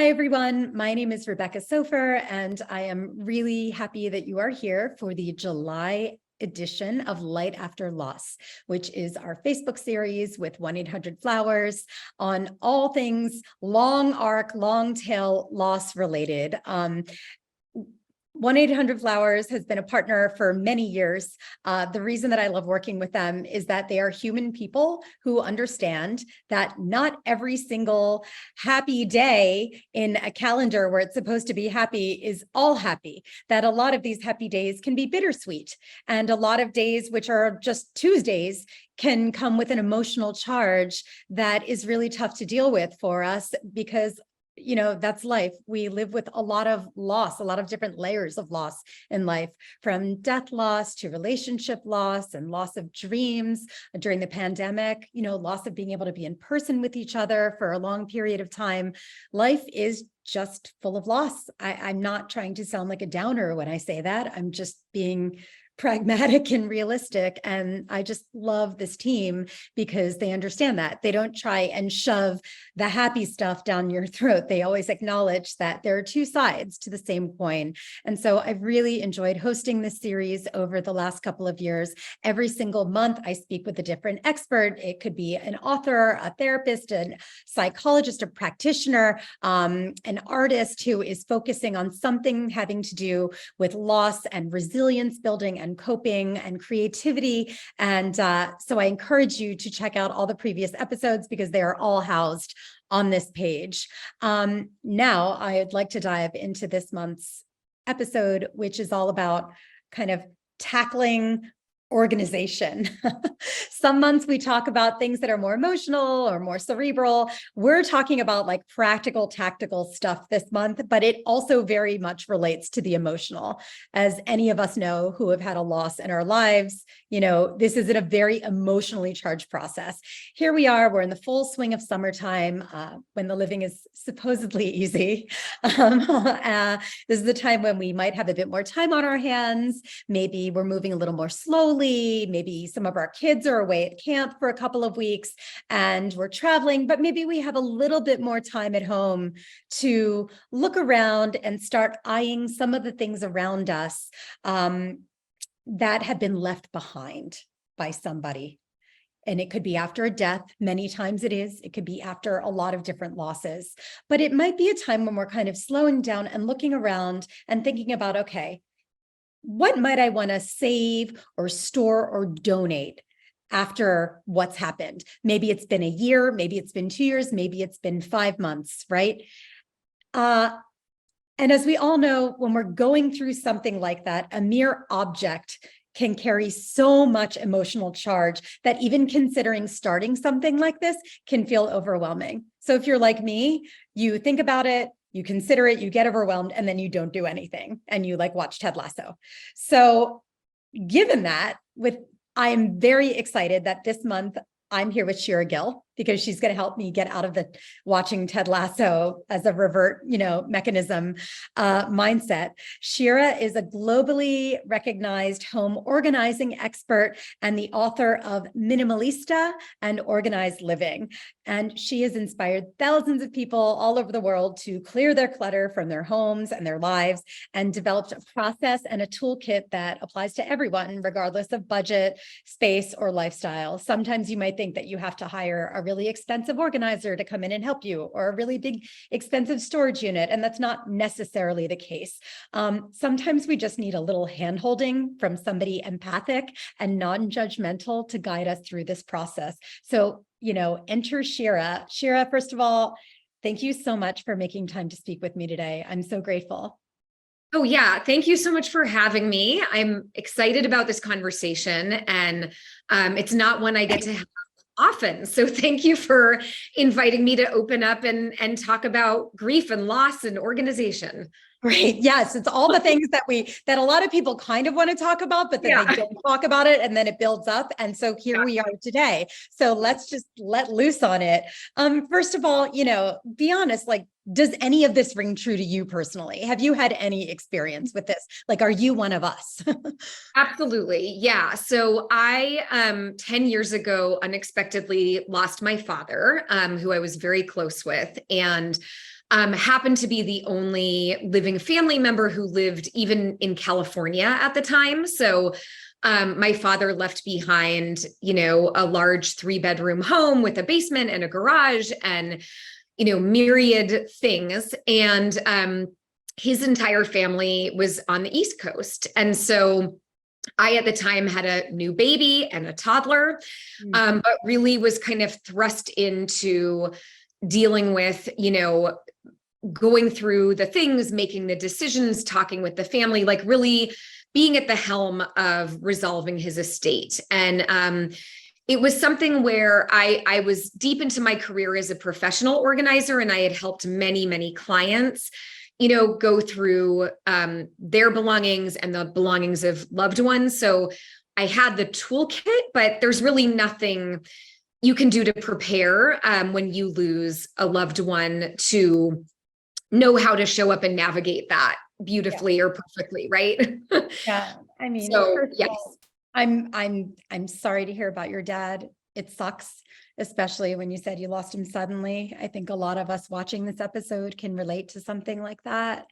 Hi, everyone. My name is Rebecca Soffer, and I am really happy that you are here for the July edition of Light After Loss, which is our Facebook series with 1-800-Flowers on all things long arc, long tail loss related. 1-800-Flowers has been a partner for many years. The reason that I love working with them is that they are human people who understand that not every single happy day in a calendar where it's supposed to be happy is all happy, that a lot of these happy days can be bittersweet. And a lot of days, which are just Tuesdays, can come with an emotional charge that is really tough to deal with for us because that's life. We live with a lot of loss, a lot of different layers of loss in life, from death loss to relationship loss and loss of dreams during the pandemic, loss of being able to be in person with each other for a long period of time. Life is just full of loss. I'm not trying to sound like a downer when I say that. I'm just being pragmatic and realistic. And I just love this team because they understand that. They don't try and shove the happy stuff down your throat. They always acknowledge that there are two sides to the same coin. And so I've really enjoyed hosting this series over the last couple of years. Every single month, I speak with a different expert. It could be an author, a therapist, a psychologist, a practitioner, an artist who is focusing on something having to do with loss and resilience building and coping and creativity. And so I encourage you to check out all the previous episodes because they are all housed on this page. Now I'd like to dive into this month's episode, which is all about kind of tackling organization. Some months we talk about things that are more emotional or more cerebral. We're talking about like practical, tactical stuff this month, but it also very much relates to the emotional. As any of us know who have had a loss in our lives, this is a very emotionally charged process. Here we are, we're in the full swing of summertime when the living is supposedly easy. This is the time when we might have a bit more time on our hands. Maybe we're moving a little more slowly. Maybe some of our kids are away at camp for a couple of weeks and we're traveling, but maybe we have a little bit more time at home to look around and start eyeing some of the things around us that have been left behind by somebody. And it could be after a death. Many times it is. It could be after a lot of different losses. But it might be a time when we're kind of slowing down and looking around and thinking about, okay, what might I want to save or store or donate after what's happened? Maybe it's been a year, maybe it's been 2 years, maybe it's been 5 months, right? And as we all know, when we're going through something like that, a mere object can carry so much emotional charge that even considering starting something like this can feel overwhelming. So if you're like me, you think about it, you consider it, you get overwhelmed, and then you don't do anything, and you watch Ted Lasso. So given that, I'm very excited that this month I'm here with Shira Gill because she's going to help me get out of the watching Ted Lasso as a revert, mechanism mindset. Shira is a globally recognized home organizing expert and the author of Minimalista and Organized Living. And she has inspired thousands of people all over the world to clear their clutter from their homes and their lives, and developed a process and a toolkit that applies to everyone, regardless of budget, space, or lifestyle. Sometimes you might think that you have to hire a really expensive organizer to come in and help you, or a really big, expensive storage unit. And that's not necessarily the case. Sometimes we just need a little hand-holding from somebody empathic and non-judgmental to guide us through this process. So, enter Shira. Shira, first of all, thank you so much for making time to speak with me today. I'm so grateful. Oh, yeah. Thank you so much for having me. I'm excited about this conversation, and it's not one I get to have often. So thank you for inviting me to open up and talk about grief and loss and organization. Great. Yes, it's all the things that a lot of people kind of want to talk about, but then they don't talk about it, and then it builds up. And so here we are today. So let's just let loose on it. First of all, be honest, does any of this ring true to you personally? Have you had any experience with this? Like, are you one of us? Absolutely. Yeah. So I, 10 years ago, unexpectedly lost my father, who I was very close with, and happened to be the only living family member who lived even in California at the time. So my father left behind, a large 3-bedroom home with a basement and a garage and, myriad things. And his entire family was on the East Coast. And so I, at the time, had a new baby and a toddler, but really was kind of thrust into dealing with, going through the things, making the decisions, talking with the family, like really being at the helm of resolving his estate. And it was something where I was deep into my career as a professional organizer, and I had helped many, many clients go through their belongings and the belongings of loved ones. So I had the toolkit, but there's really nothing you can do to prepare when you lose a loved one to know how to show up and navigate that beautifully or perfectly, right? Yeah. I mean, So first of yes. all, I'm sorry to hear about your dad. It sucks, especially when you said you lost him suddenly. I think a lot of us watching this episode can relate to something like that.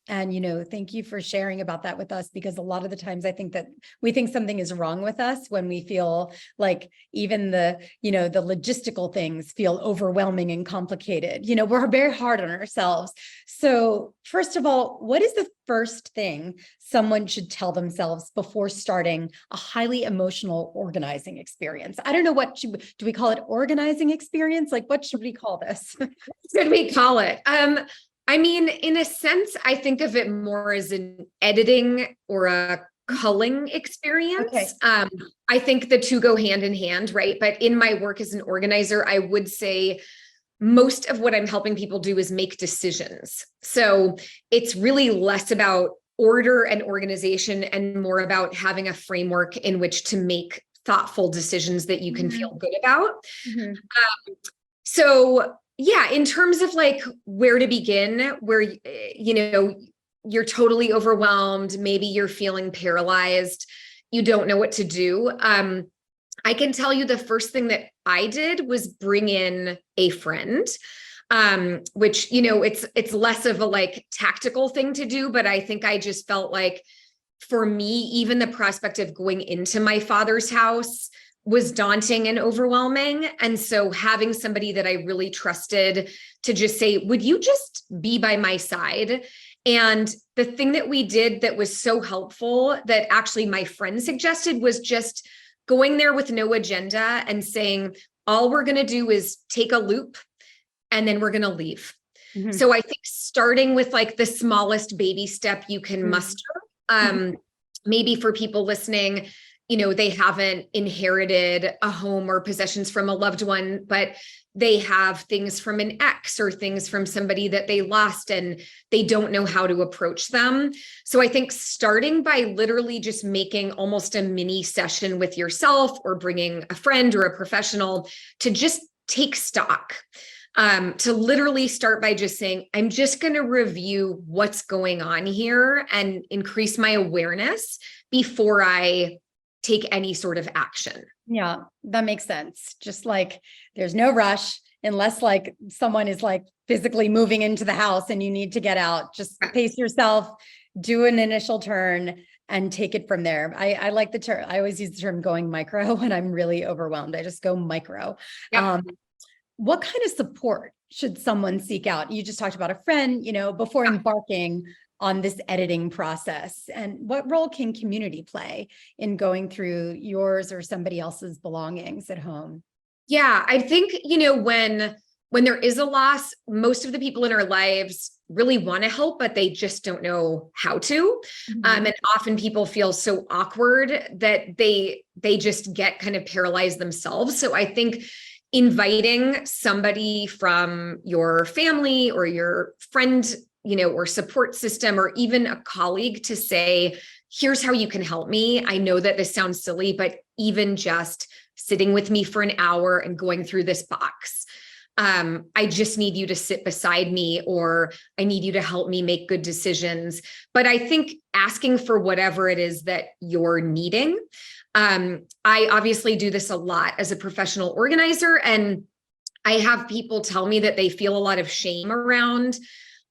And thank you for sharing about that with us, because a lot of the times I think that we think something is wrong with us when we feel like even the logistical things feel overwhelming and complicated. We're very hard on ourselves. So first of all, what is the first thing someone should tell themselves before starting a highly emotional organizing experience? I don't know, do we call it organizing experience? Like, what should we call this? What should we call it? I mean, in a sense, I think of it more as an editing or a culling experience. Okay. I think the two go hand in hand, right? But in my work as an organizer, I would say most of what I'm helping people do is make decisions. So it's really less about order and organization and more about having a framework in which to make thoughtful decisions that you can feel good about. So yeah, in terms of like where to begin, where, you're totally overwhelmed, maybe you're feeling paralyzed, you don't know what to do. I can tell you the first thing that I did was bring in a friend, which, it's less of a like tactical thing to do, but I think I just felt like for me, even the prospect of going into my father's house was daunting and overwhelming. And so having somebody that I really trusted to just say, would you just be by my side? And the thing that we did that was so helpful that actually my friend suggested was just going there with no agenda and saying, all we're going to do is take a loop and then we're going to leave. So I think starting with like the smallest baby step you can muster, maybe for people listening, they haven't inherited a home or possessions from a loved one, but they have things from an ex or things from somebody that they lost and they don't know how to approach them. So I think starting by literally just making almost a mini session with yourself or bringing a friend or a professional to just take stock, to literally start by just saying, I'm just going to review what's going on here and increase my awareness before I take any sort of action. Yeah, that makes sense. Just like there's no rush unless like someone is like physically moving into the house and you need to get out. Just pace yourself, do an initial turn and take it from there. I like the term. I always use the term going micro when I'm really overwhelmed. I just go micro. What kind of support should someone seek out? You just talked about a friend, before embarking on this editing process, and what role can community play in going through yours or somebody else's belongings at home? Yeah, I think, when there is a loss, most of the people in our lives really want to help, but they just don't know how to. And often people feel so awkward that they just get kind of paralyzed themselves. So I think inviting somebody from your family or your friend, or support system, or even a colleague to say, here's how you can help me. I know that this sounds silly, but even just sitting with me for an hour and going through this box, I just need you to sit beside me, or I need you to help me make good decisions. But I think asking for whatever it is that you're needing. I obviously do this a lot as a professional organizer, and I have people tell me that they feel a lot of shame around,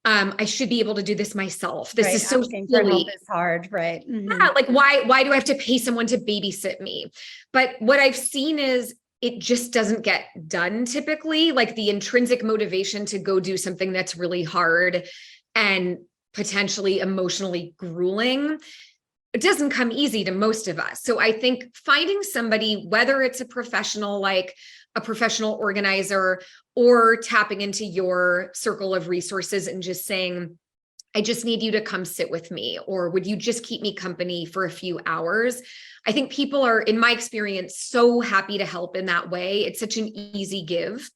I should be able to do this myself. This is so Asking for silly. help is hard, right? Yeah, like why do I have to pay someone to babysit me? But what I've seen is it just doesn't get done typically. Like the intrinsic motivation to go do something that's really hard and potentially emotionally grueling, it doesn't come easy to most of us. So I think finding somebody, whether it's a professional, like a professional organizer, or tapping into your circle of resources and just saying, I just need you to come sit with me, or would you just keep me company for a few hours? I think people are, in my experience, so happy to help in that way. It's such an easy give.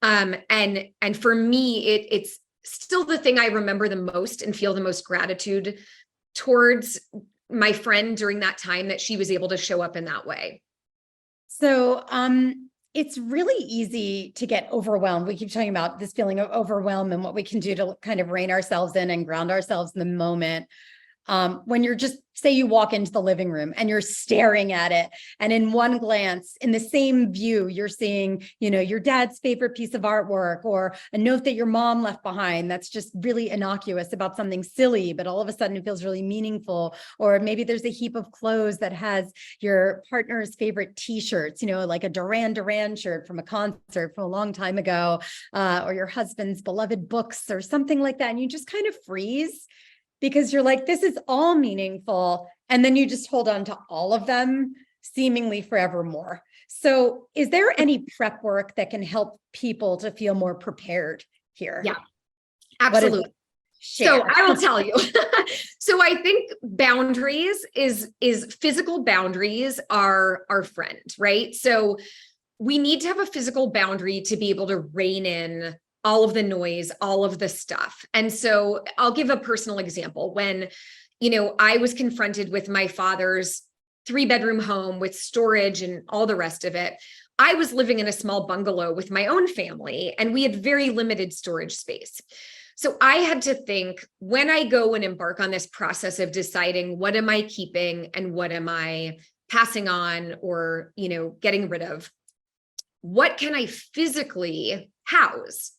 And for me, it's still the thing I remember the most and feel the most gratitude towards my friend during that time, that she was able to show up in that way. So, it's really easy to get overwhelmed. We keep talking about this feeling of overwhelm and what we can do to kind of rein ourselves in and ground ourselves in the moment. When you're just, say you walk into the living room and you're staring at it, and in one glance, in the same view, you're seeing, your dad's favorite piece of artwork, or a note that your mom left behind that's just really innocuous about something silly, but all of a sudden it feels really meaningful. Or maybe there's a heap of clothes that has your partner's favorite t-shirts, like a Duran Duran shirt from a concert from a long time ago, or your husband's beloved books or something like that. And you just kind of freeze, because you're like, this is all meaningful. And then you just hold on to all of them seemingly forevermore. So is there any prep work that can help people to feel more prepared here? Yeah, absolutely. So I will tell you. So I think boundaries is physical boundaries are our friend, right? So we need to have a physical boundary to be able to rein in all of the noise, all of the stuff. And so I'll give a personal example. When, I was confronted with my father's 3-bedroom home with storage and all the rest of it, I was living in a small bungalow with my own family, and we had very limited storage space. So I had to think, when I go and embark on this process of deciding what am I keeping and what am I passing on or, getting rid of, what can I physically house?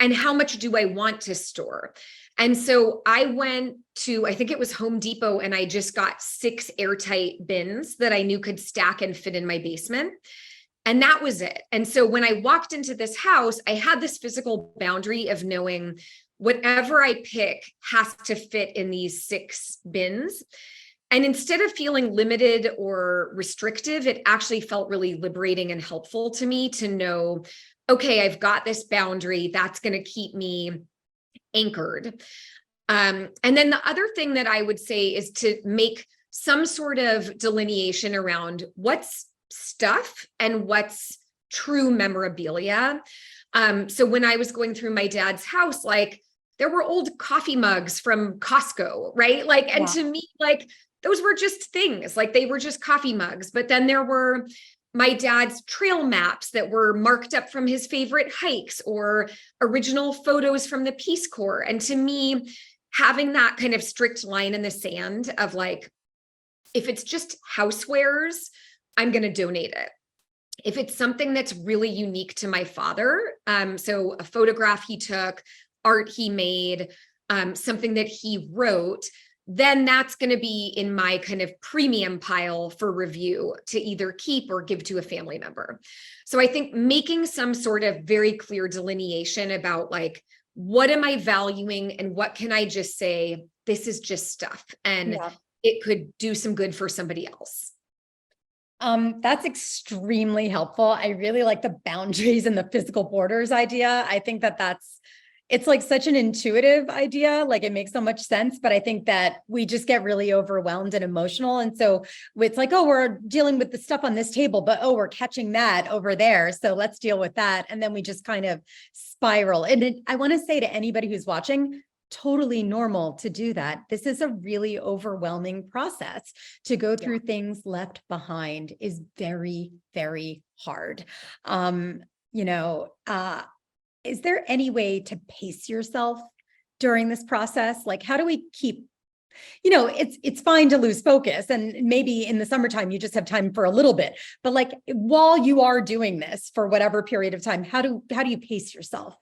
And how much do I want to store? And so I went to, I think it was Home Depot, and I just got 6 airtight bins that I knew could stack and fit in my basement. And that was it. And so when I walked into this house, I had this physical boundary of knowing whatever I pick has to fit in these 6 bins. And instead of feeling limited or restrictive, it actually felt really liberating and helpful to me to know, okay, I've got this boundary that's going to keep me anchored. And then the other thing that I would say is to make some sort of delineation around what's stuff and what's true memorabilia. So when I was going through my dad's house, there were old coffee mugs from Costco, right? And to me, those were just things, they were just coffee mugs. But then there were my dad's trail maps that were marked up from his favorite hikes, or original photos from the Peace Corps. And to me, having that kind of strict line in the sand of if it's just housewares, I'm going to donate it. If it's something that's really unique to my father, so a photograph he took, art he made, something that he wrote, then that's going to be in my kind of premium pile for review to either keep or give to a family member. So I think making some sort of very clear delineation about what am I valuing and what can I just say, this is just stuff, and it could do some good for somebody else. That's extremely helpful. I really like the boundaries and the physical borders idea. I think it's such an intuitive idea. It makes so much sense, but I think that we just get really overwhelmed and emotional. And so it's oh, we're dealing with the stuff on this table, but oh, we're catching that over there. So let's deal with that. And then we just kind of spiral. And I want to say to anybody who's watching, totally normal to do that. This is a really overwhelming process. To go through things left behind is very, very hard. is there any way to pace yourself during this process? Like, how do we keep, it's fine to lose focus, and maybe in the summertime, you just have time for a little bit, but like while you are doing this for whatever period of time, how do you pace yourself?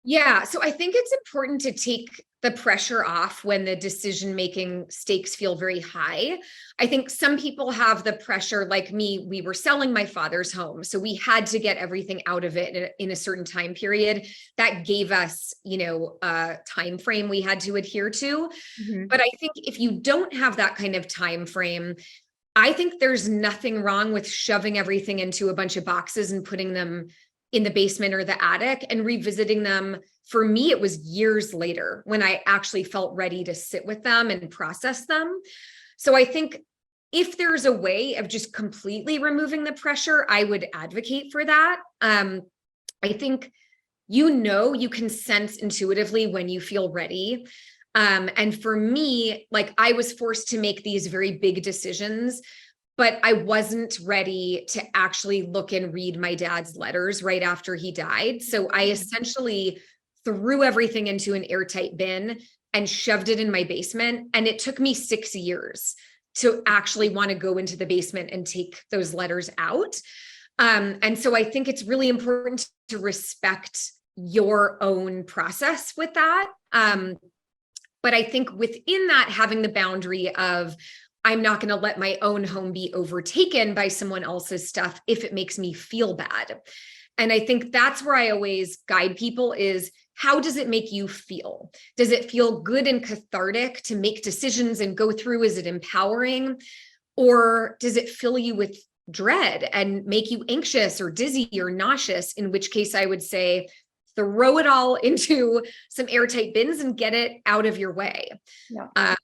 Yeah. So I think it's important to take the pressure off when the decision-making stakes feel very high. I think some people have the pressure, like me. We were selling my father's home, so we had to get everything out of it in a certain time period. That gave us, a time frame we had to adhere to. Mhm. But I think if you don't have that kind of time frame, I think there's nothing wrong with shoving everything into a bunch of boxes and putting them in the basement or the attic and revisiting them. For me, it was years later when I actually felt ready to sit with them and process them. So I think if there's a way of just completely removing the pressure, I would advocate for that. I think, you can sense intuitively when you feel ready. And for me, like, I was forced to make these very big decisions, but I wasn't ready to actually look and read my dad's letters right after he died. So I essentially threw everything into an airtight bin and shoved it in my basement. And it took me 6 years to actually want to go into the basement and take those letters out. And so I think it's really important to respect your own process with that. But I think within that, having the boundary of, I'm not going to let my own home be overtaken by someone else's stuff if it makes me feel bad. And I think that's where I always guide people is, how does it make you feel? Does it feel good and cathartic to make decisions and go through? Is it empowering? Or does it fill you with dread and make you anxious or dizzy or nauseous? In which case I would say, throw it all into some airtight bins and get it out of your way. Yeah.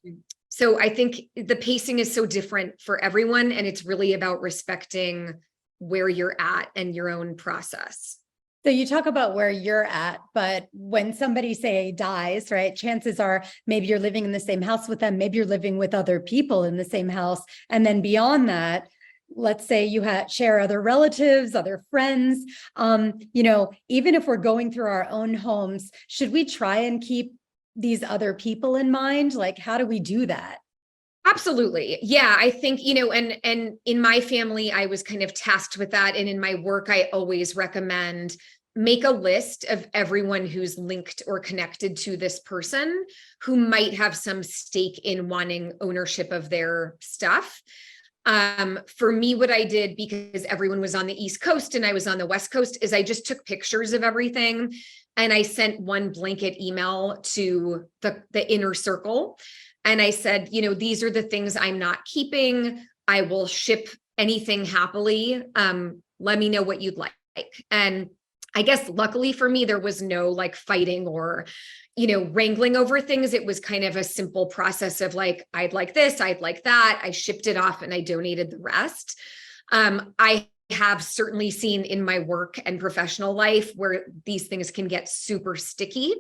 So I think the pacing is so different for everyone, and it's really about respecting where you're at and your own process. So you talk about where you're at, but when somebody, say, dies, right, chances are maybe you're living in the same house with them, maybe you're living with other people in the same house. And then beyond that, let's say you share other relatives, other friends, even if we're going through our own homes, should we try and keep these other people in mind? Like, how do we do that? Absolutely. Yeah, I think, and in my family, I was kind of tasked with that. And in my work, I always recommend make a list of everyone who's linked or connected to this person who might have some stake in wanting ownership of their stuff. For me, what I did, because everyone was on the East Coast and I was on the West Coast, is I just took pictures of everything and I sent one blanket email to the inner circle. And I said, these are the things I'm not keeping. I will ship anything happily. Let me know what you'd like. And I guess luckily for me, there was no like fighting or, wrangling over things. It was kind of a simple process of like, I'd like this, I'd like that. I shipped it off and I donated the rest. I have certainly seen in my work and professional life where these things can get super sticky.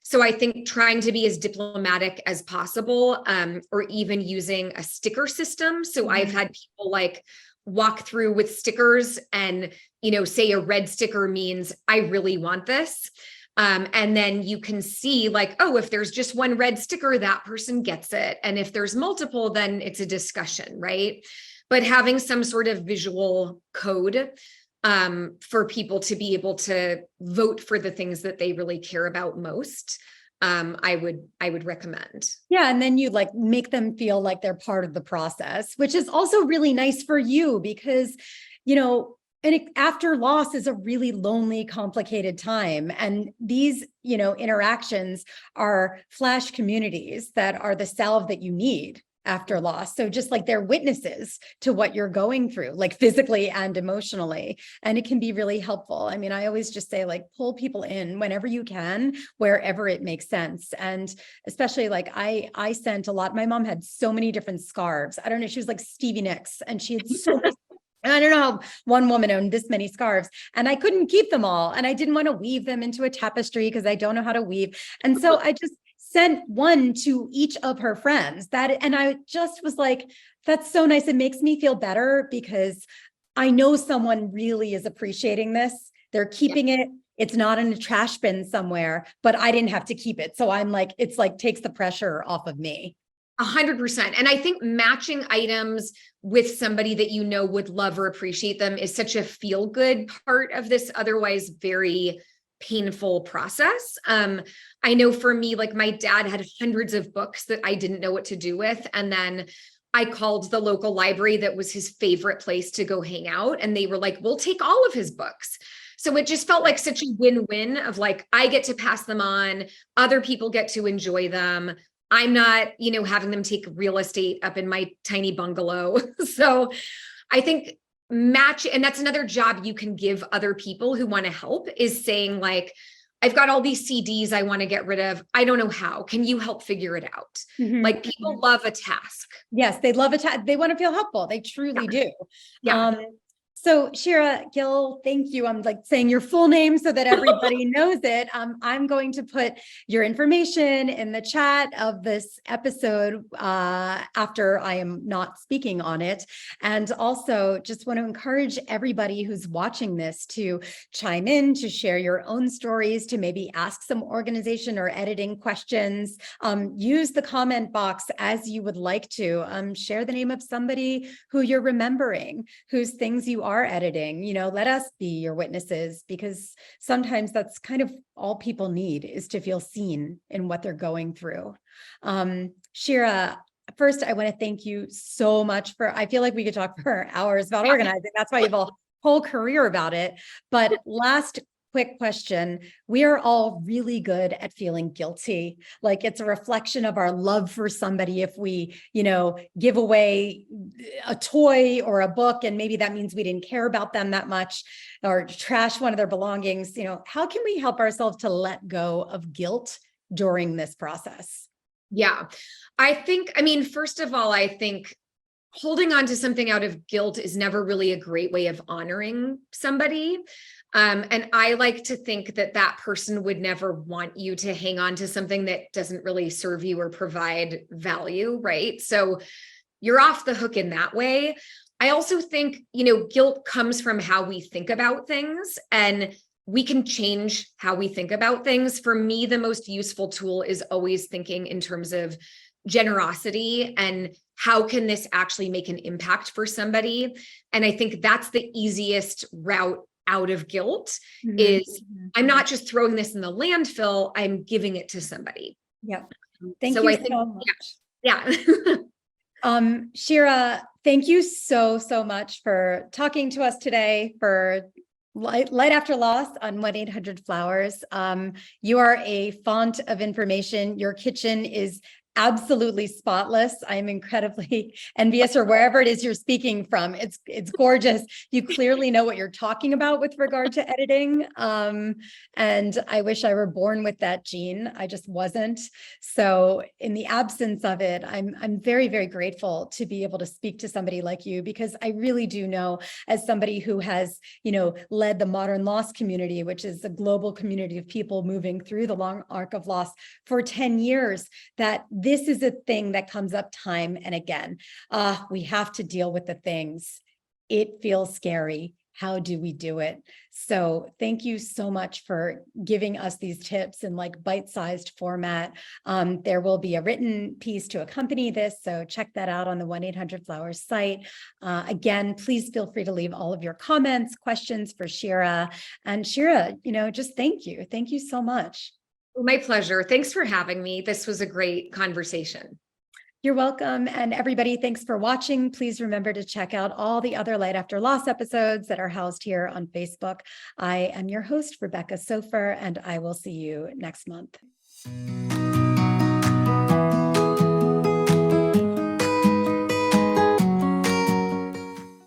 So I think trying to be as diplomatic as possible, or even using a sticker system. So I've had people like walk through with stickers and, say a red sticker means I really want this. And then you can see like, oh, if there's just one red sticker, that person gets it. And if there's multiple, then it's a discussion, right? But having some sort of visual code for people to be able to vote for the things that they really care about most, I would recommend. Yeah. And then you like make them feel like they're part of the process, which is also really nice for you because, after loss is a really lonely, complicated time. And these, interactions are flash communities that are the salve that you need after loss. So just like they're witnesses to what you're going through, like physically and emotionally. And it can be really helpful. I mean, I always just say like pull people in whenever you can, wherever it makes sense. And especially like I sent a lot, my mom had so many different scarves. I don't know, she was like Stevie Nicks and she had so many. I don't know how one woman owned this many scarves and I couldn't keep them all. And I didn't want to weave them into a tapestry because I don't know how to weave. And so I just sent one to each of her friends and I just was like, that's so nice. It makes me feel better because I know someone really is appreciating this They're keeping it. It's not in a trash bin somewhere, but I didn't have to keep it. So I'm like, it's like takes the pressure off of me. 100%. And I think matching items with somebody that you know would love or appreciate them is such a feel-good part of this otherwise very painful process. I know for me, like my dad had hundreds of books that I didn't know what to do with. And then I called the local library that was his favorite place to go hang out. And they were like, we'll take all of his books. So it just felt like such a win-win of like, I get to pass them on, other people get to enjoy them. I'm not, having them take real estate up in my tiny bungalow. So I think and that's another job you can give other people who want to help is saying like, I've got all these CDs I want to get rid of. I don't know how. Can you help figure it out? Like people love a task. Yes, they love a task. They want to feel helpful. They truly do. Yeah. So Shira Gill, thank you. I'm like saying your full name so that everybody knows it. I'm going to put your information in the chat of this episode after I am not speaking on it. And also just want to encourage everybody who's watching this to chime in, to share your own stories, to maybe ask some organization or editing questions. Use the comment box as you would like to. Share the name of somebody who you're remembering, whose things you are editing. Let us be your witnesses, because sometimes that's kind of all people need is to feel seen in what they're going through. Shira, first, I want to thank you so much I feel like we could talk for hours about organizing. That's why you have a whole career about it. But last quick question. We are all really good at feeling guilty. Like it's a reflection of our love for somebody if we, give away a toy or a book, and maybe that means we didn't care about them that much, or trash one of their belongings. How can we help ourselves to let go of guilt during this process? Yeah, first of all, I think holding on to something out of guilt is never really a great way of honoring somebody. And I like to think that person would never want you to hang on to something that doesn't really serve you or provide value, right? So you're off the hook in that way. I also think, guilt comes from how we think about things, and we can change how we think about things. For me, the most useful tool is always thinking in terms of generosity and how can this actually make an impact for somebody. And I think that's the easiest route out of guilt is I'm not just throwing this in the landfill, I'm giving it to somebody. Yeah. Thank you so much. Yeah. Shira, thank you so much for talking to us today, for Light After Loss on 1-800-Flowers. You are a font of information. Your kitchen is absolutely spotless. I'm incredibly envious, or wherever it is you're speaking from. It's gorgeous. You clearly know what you're talking about with regard to editing. And I wish I were born with that gene. I just wasn't. So in the absence of it, I'm very, very grateful to be able to speak to somebody like you, because I really do know, as somebody who has, led the modern loss community, which is a global community of people moving through the long arc of loss for 10 years, that this is a thing that comes up time and again. We have to deal with the things. It feels scary. How do we do it? So thank you so much for giving us these tips in like bite-sized format. There will be a written piece to accompany this, so check that out on the 1-800-Flowers site. Again, please feel free to leave all of your comments, questions for Shira. And Shira, just thank you. Thank you so much. My pleasure. Thanks for having me. This was a great conversation. You're welcome. And everybody, thanks for watching. Please remember to check out all the other Light After Loss episodes that are housed here on Facebook. I am your host, Rebecca Soffer, and I will see you next month.